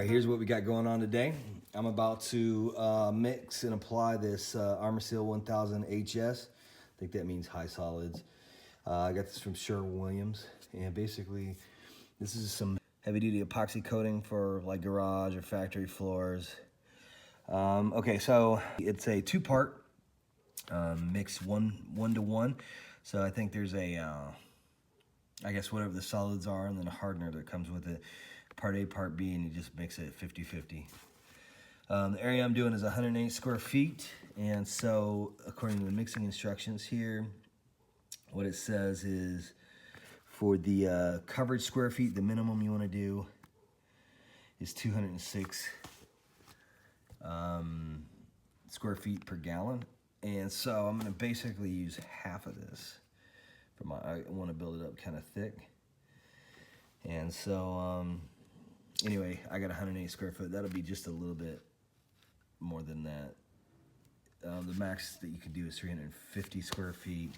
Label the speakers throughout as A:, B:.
A: right, here's what we got going on today. I'm about to mix and apply this ARMORSEAL 1000 HS. I think that means high solids. I got this from Sherwin Williams, and basically this is some heavy duty epoxy coating for like garage or factory floors. Okay, so it's a two-part mix, one to one. So I think there's a, I guess whatever the solids are, and then a hardener that comes with it. Part A, part B, and you just mix it 50-50. The area I'm doing is 108 square feet, and so according to the mixing instructions here, what it says is for the coverage square feet, the minimum you want to do is 206 square feet per gallon. And so I'm going to basically use half of this for my, I want to build it up kind of thick. And so anyway, I got 108 square foot. That'll be just a little bit more than that. The max that you can do is 350 square feet.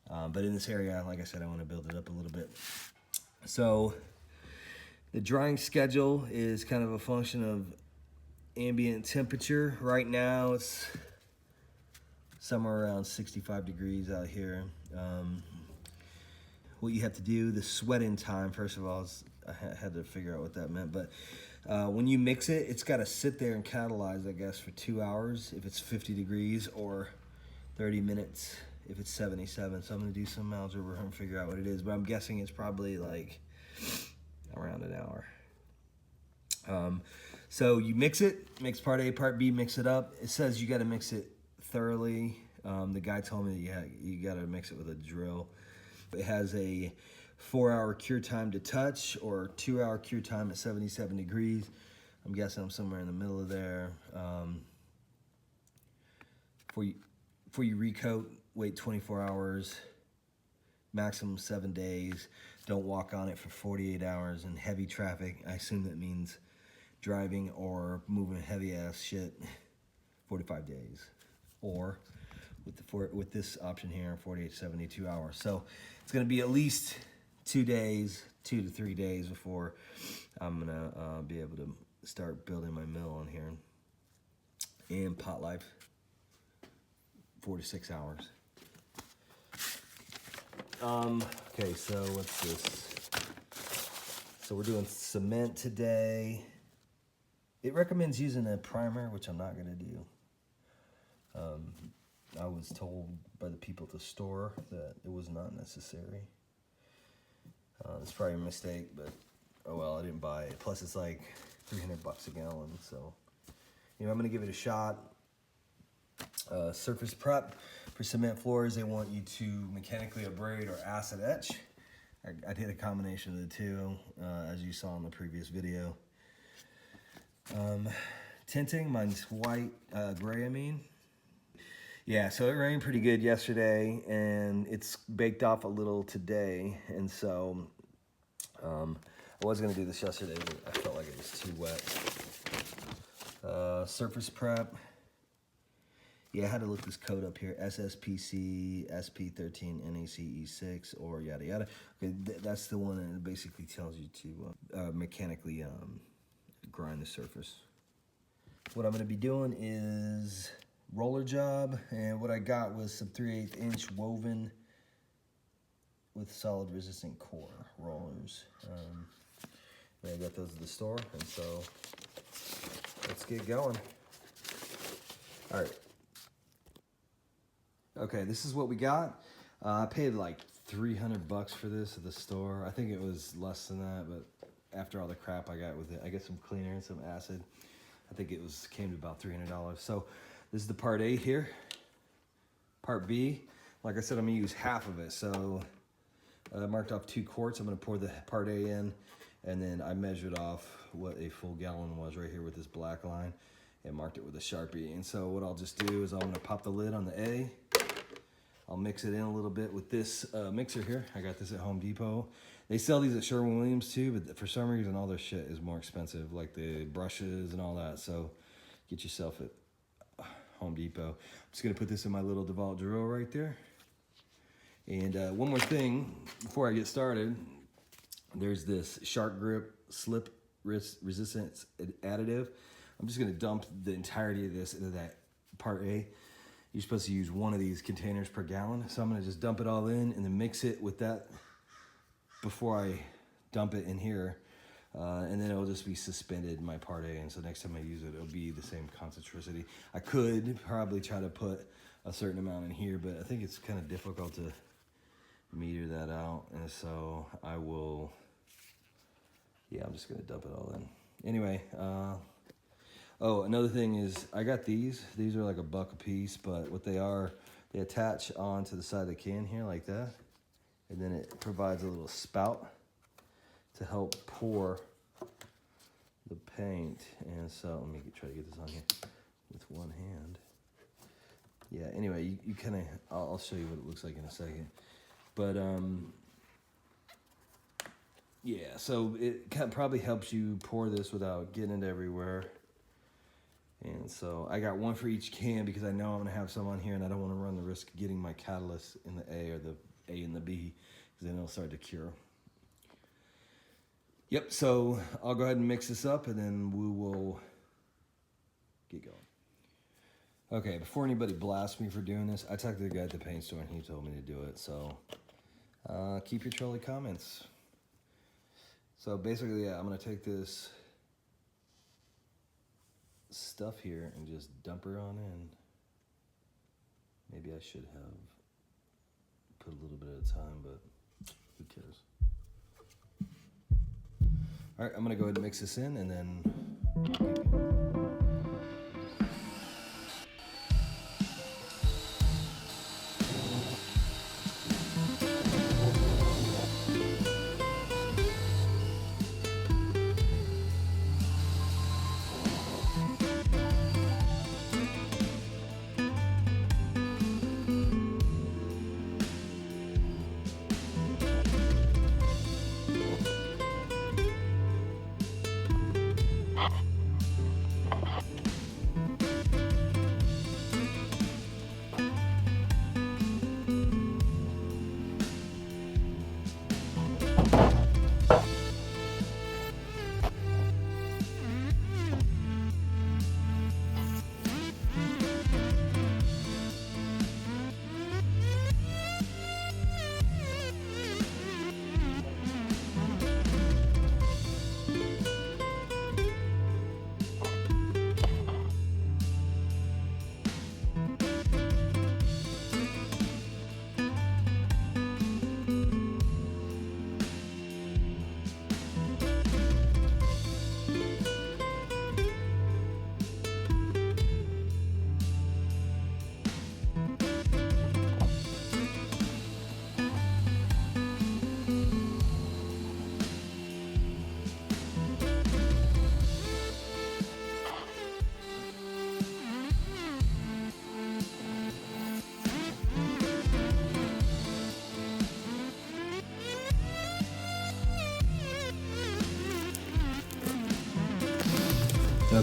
A: But in this area, like I said, I want to build it up a little bit. So the drying schedule is kind of a function of ambient temperature. Right now it's somewhere around 65 degrees out here. What you have to do, the sweat-in time, first of all, is, I had to figure out what that meant, but when you mix it, it's got to sit there and catalyze, I guess, for 2 hours if it's 50 degrees, or 30 minutes if it's 77. So I'm going to do some algebra and figure out what it is, but I'm guessing it's probably like around an hour. So you mix it, mix part A, part B, mix it up. It says you got to mix it thoroughly. The guy told me that you got to mix it with a drill. It has a 4-hour cure time to touch, or 2-hour cure time at 77 degrees. I'm guessing I'm somewhere in the middle of there. Before you recoat, wait 24 hours, maximum 7 days. Don't walk on it for 48 hours in heavy traffic. I assume that means driving or moving heavy ass shit, 45 days. Or with this option here, 48 to 72 hours. So it's going to be at least 2 days, 2 to 3 days before I'm going to be able to start building my mill on here. And pot life, 4 to 6 hours. Okay, so what's this? So we're doing cement today. It recommends using a primer, which I'm not going to do. I was told by the people at the store that it was not necessary. It's probably a mistake, but oh well, I didn't buy it. Plus it's like 300 bucks a gallon, so you know, I'm gonna give it a shot. Surface prep for cement floors, they want you to mechanically abrade or acid etch. I did a combination of the two, as you saw in the previous video. Tinting, mine's white, gray I mean. Yeah, so it rained pretty good yesterday, and it's baked off a little today, and so I was going to do this yesterday, but I felt like it was too wet. Surface prep. Yeah, I had to look this code up here, SSPC, SP13, NACE6, or yada yada. Okay, that's the one that basically tells you to mechanically grind the surface. What I'm going to be doing is roller job, and what I got was some 3/8 inch woven with solid resistant core rollers. I got those at the store, and so let's get going. All right. Okay, this is what we got. I paid like 300 bucks for this at the store. I think it was less than that, but after all the crap I got with it, I got some cleaner and some acid. I think it came to about $300. So this is the part A here. Part B, like I said, I'm gonna use half of it. So I marked off 2 quarts. I'm gonna pour the part A in, and then I measured off what a full gallon was right here with this black line and marked it with a Sharpie. And so what I'll just do is I'm gonna pop the lid on the A. I'll mix it in a little bit with this mixer here. I got this at Home Depot. They sell these at Sherwin Williams too, but for some reason all their shit is more expensive, like the brushes and all that. So get yourself at Home Depot. I'm just gonna put this in my little DeWalt drill right there. And one more thing before I get started, there's this shark grip slip resistance additive. I'm just gonna dump the entirety of this into that part A. You're supposed to use one of these containers per gallon. So I'm gonna just dump it all in and then mix it with that before I dump it in here. And then it'll just be suspended in my part A. And so next time I use it, it'll be the same concentricity. I could probably try to put a certain amount in here, but I think it's kind of difficult to meter that out. And so I will, yeah, I'm just gonna dump it all in. Anyway, oh, another thing is I got these. These are like $1 a piece, but what they are, they attach onto the side of the can here like that. And then it provides a little spout to help pour the paint. And so let me try to get this on here with one hand. Yeah, anyway, you kind of, I'll show you what it looks like in a second. But yeah, so it probably helps you pour this without getting it everywhere. And so I got one for each can because I know I'm gonna have some on here and I don't want to run the risk of getting my catalyst in the A or the A and the B, because then it'll start to cure. Yep, so I'll go ahead and mix this up and then we will get going. Okay, before anybody blasts me for doing this, I talked to the guy at the paint store and he told me to do it, so keep your trolly comments. So basically, yeah, I'm gonna take this stuff here and just dump her on in. Maybe I should have put a little bit at a time, but who cares? All right, I'm gonna go ahead and mix this in and then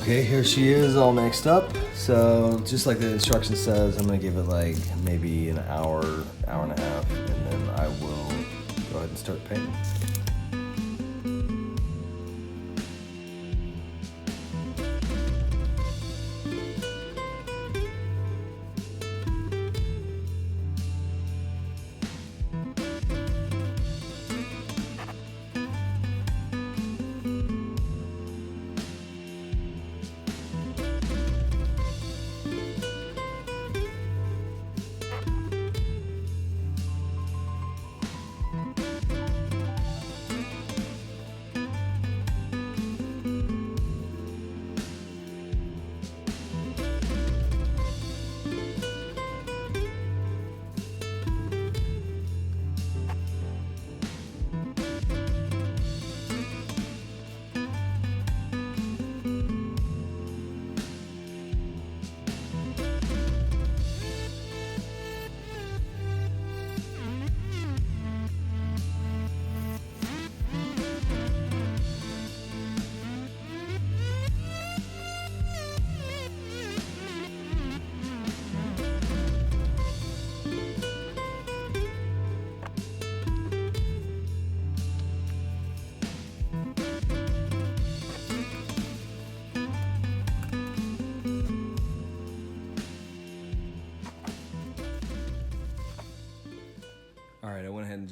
A: okay, here she is all mixed up. So just like the instruction says, I'm gonna give it like maybe an hour, hour and a half, and then I will go ahead and start painting.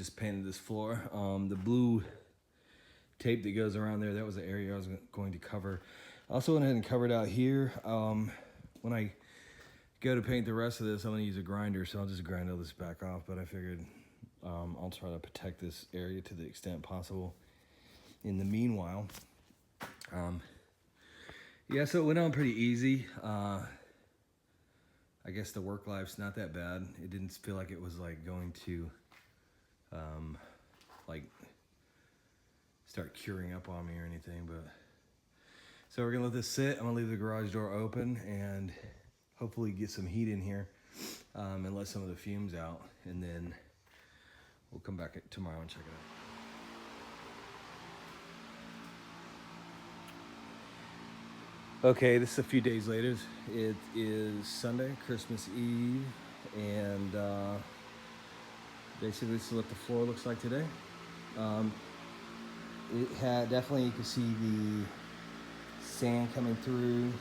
A: just painted this floor. The blue tape that goes around there, that was the area I was going to cover. I also went ahead and covered out here. When I go to paint the rest of this, I'm gonna use a grinder, so I'll just grind all this back off, but I figured I'll try to protect this area to the extent possible. In the meanwhile, yeah, so it went on pretty easy. I guess the work life's not that bad. It didn't feel like it was like going to like start curing up on me or anything, but so we're gonna let this sit. I'm gonna leave the garage door open and hopefully get some heat in here and let some of the fumes out, and then we'll come back tomorrow and check it out. Okay, this is a few days later. It is Sunday, Christmas Eve, and basically this is what the floor looks like today. It had definitely, you can see the sand coming through.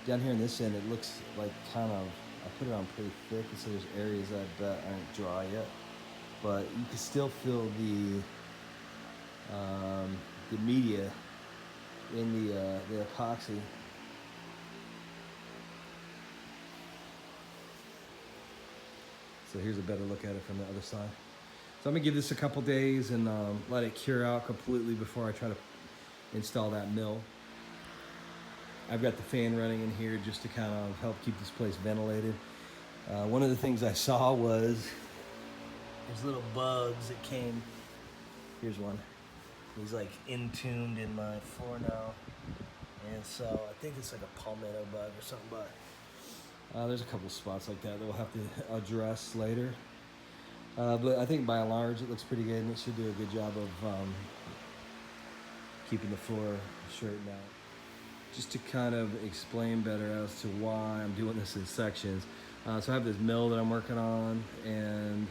A: Down here in this end, it looks like kind of, I put it on pretty thick, and so there's areas that aren't dry yet, but you can still feel the media in the epoxy. So here's a better look at it from the other side. So I'm gonna give this a couple days and let it cure out completely before I try to install that mill. I've got the fan running in here just to kind of help keep this place ventilated. One of the things I saw was there's little bugs that came. Here's one. He's like entombed in my floor now. And so I think it's like a palmetto bug or something, but there's a couple spots like that we'll have to address later. But I think by and large it looks pretty good, and it should do a good job of keeping the floor straightened out. Just to kind of explain better as to why I'm doing this in sections. So I have this mill that I'm working on, and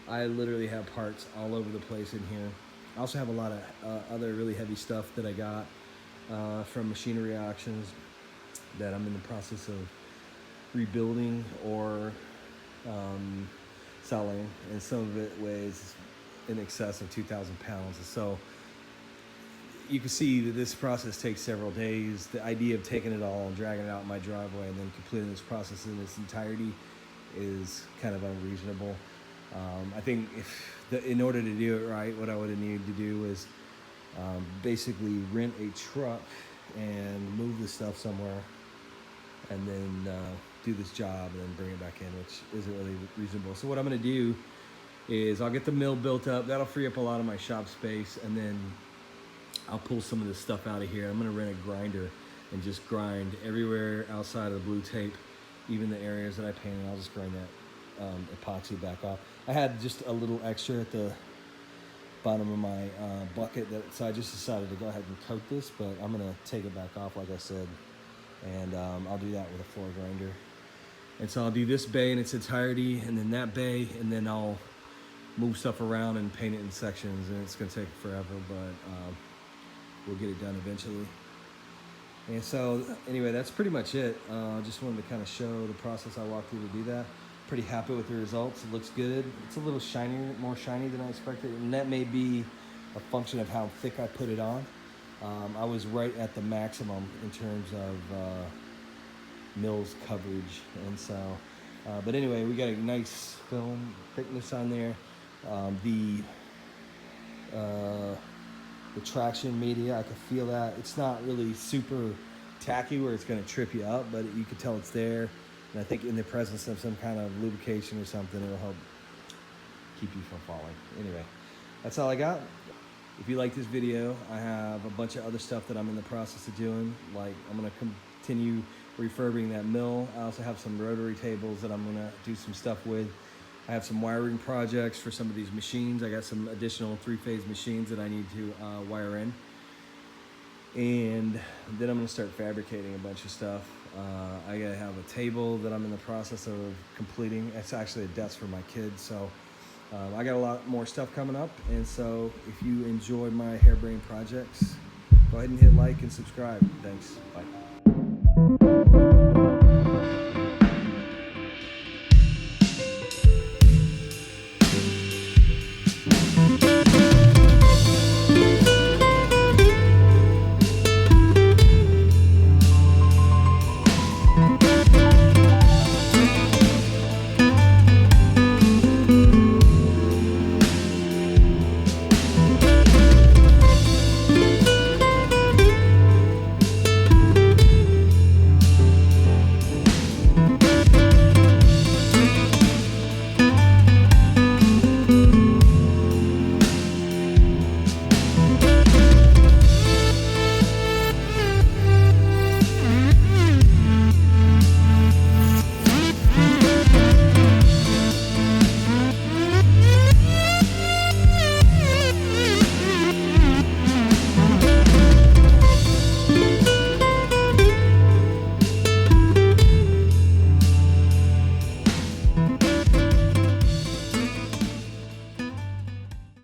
A: I literally have parts all over the place in here. I also have a lot of other really heavy stuff that I got from machinery auctions that I'm in the process of rebuilding or selling, and some of it weighs in excess of 2,000 pounds. So you can see that this process takes several days. The idea of taking it all and dragging it out in my driveway and then completing this process in its entirety is kind of unreasonable. I think in order to do it right, what I would have needed to do is basically rent a truck and move the stuff somewhere, and then do this job and then bring it back in, which isn't really reasonable. So what I'm gonna do is I'll get the mill built up. That'll free up a lot of my shop space, and then I'll pull some of this stuff out of here. I'm gonna rent a grinder and just grind everywhere outside of the blue tape, even the areas that I painted. I'll just grind that epoxy back off. I had just a little extra at the bottom of my bucket, so I just decided to go ahead and coat this, but I'm gonna take it back off like I said, and I'll do that with a floor grinder. And so I'll do this bay in its entirety, and then that bay, and then I'll move stuff around and paint it in sections, and it's gonna take forever, but we'll get it done eventually. And so anyway, that's pretty much it. Just wanted to kind of show the process I walked through to do that. Pretty happy with the results. It looks good. It's a little shinier, more shiny than I expected, and that may be a function of how thick I put it on. I was right at the maximum in terms of mill's coverage, and so but anyway, we got a nice film thickness on there. The traction media, I could feel that. It's not really super tacky where it's going to trip you up, but you can tell it's there. And I think in the presence of some kind of lubrication or something, it'll help keep you from falling. Anyway, that's all I got. If you like this video, I have a bunch of other stuff that I'm in the process of doing. Like, I'm going to continue refurbing that mill. I also have some rotary tables that I'm going to do some stuff with. I have some wiring projects for some of these machines. I got some additional 3-phase machines that I need to wire in. And then I'm going to start fabricating a bunch of stuff. I gotta have a table that I'm in the process of completing. It's actually a desk for my kids, so I got a lot more stuff coming up. And so if you enjoyed my harebrained projects, go ahead and hit like and subscribe. Thanks. Bye.